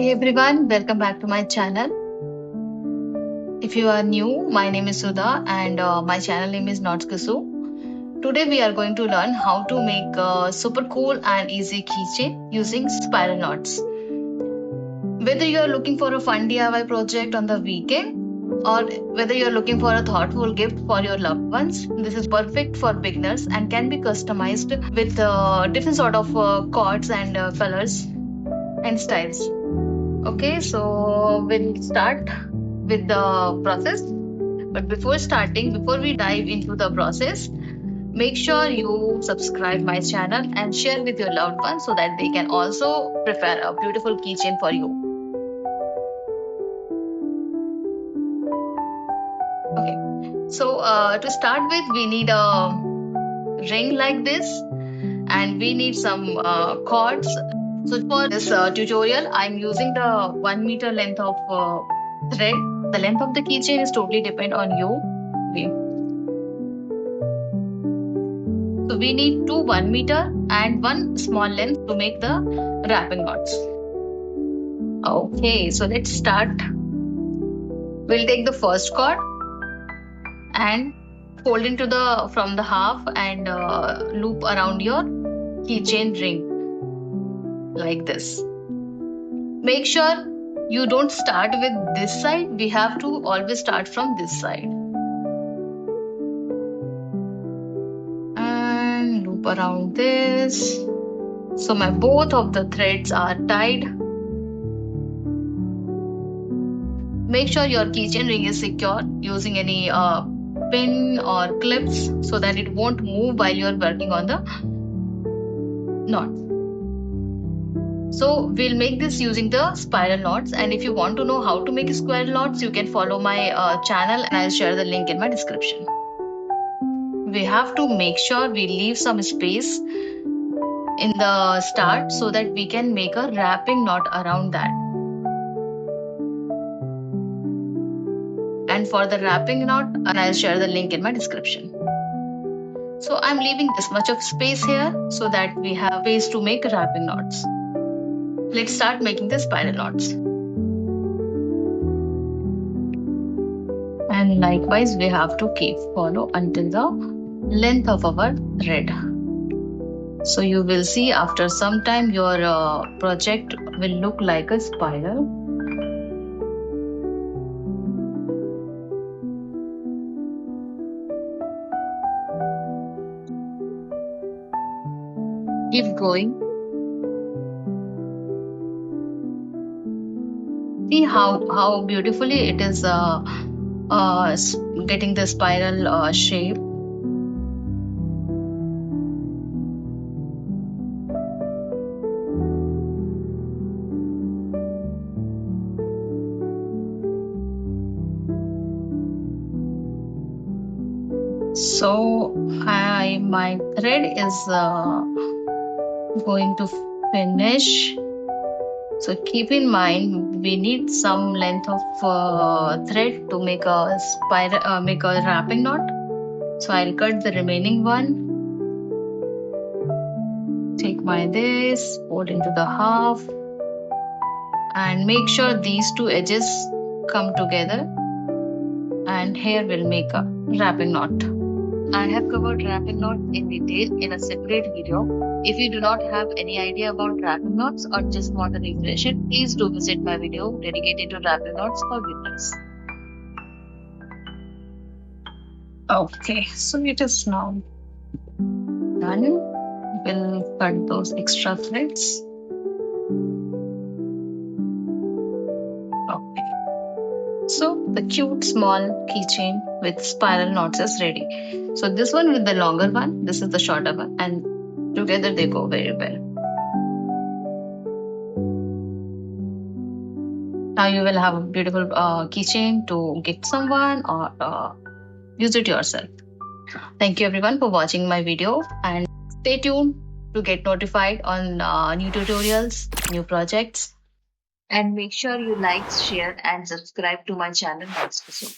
Hey everyone, welcome back to my channel. If you are new, my name is Sudha and my channel name is KnotsKusu. Today we are going to learn how to make a super cool and easy keychain using spiral knots. Whether you are looking for a fun DIY project on the weekend or whether you are looking for a thoughtful gift for your loved ones, this is perfect for beginners and can be customized with different sort of cords and colors and styles. Okay, so we'll start with the process. But before we dive into the process, make sure you subscribe my channel and share with your loved ones so that they can also prepare a beautiful keychain for you. Okay, so to start with, we need a ring like this and we need some cords. So for this tutorial, I'm using the 1 meter length of thread. The length of the keychain is totally depend on you. Okay. So we need two 1 meter and one small length to make the wrapping knots. Okay, so let's start. We'll take the first cord and fold into from the half and loop around your keychain ring like this. Make sure you don't start with this side. We have to always start from this side. And loop around this. So my both of the threads are tied. Make sure your keychain ring is secure using any pin or clips so that it won't move while you're working on the knot. So we'll make this using the spiral knots, and if you want to know how to make square knots, you can follow my channel and I'll share the link in my description. We have to make sure we leave some space in the start so that we can make a wrapping knot around that. And for the wrapping knot, and I'll share the link in my description. So I'm leaving this much of space here so that we have space to make wrapping knots. Let's start making the spiral knots. And likewise, we have to keep follow until the length of our thread. So you will see after some time your project will look like a spiral. Keep going. See how beautifully it is getting the spiral shape. So my thread is going to finish. So keep in mind we need some length of thread to make a wrapping knot. So I'll cut the remaining one. Take this, fold into the half, and make sure these two edges come together. And here we'll make a wrapping knot. I have covered wrapping knots in detail in a separate video. If you do not have any idea about wrapping knots or just want a refresher, please do visit my video dedicated to wrapping knots for beginners. Okay, so it is now done. We'll cut those extra threads. Okay. So the cute small keychain with spiral knots is ready. So this one with the longer one, this is the shorter one, and together they go very well. Now you will have a beautiful keychain to gift someone or use it yourself. Thank you everyone for watching my video, and stay tuned to get notified on new tutorials, new projects. And make sure you like, share and subscribe to my channel KnotsKusu.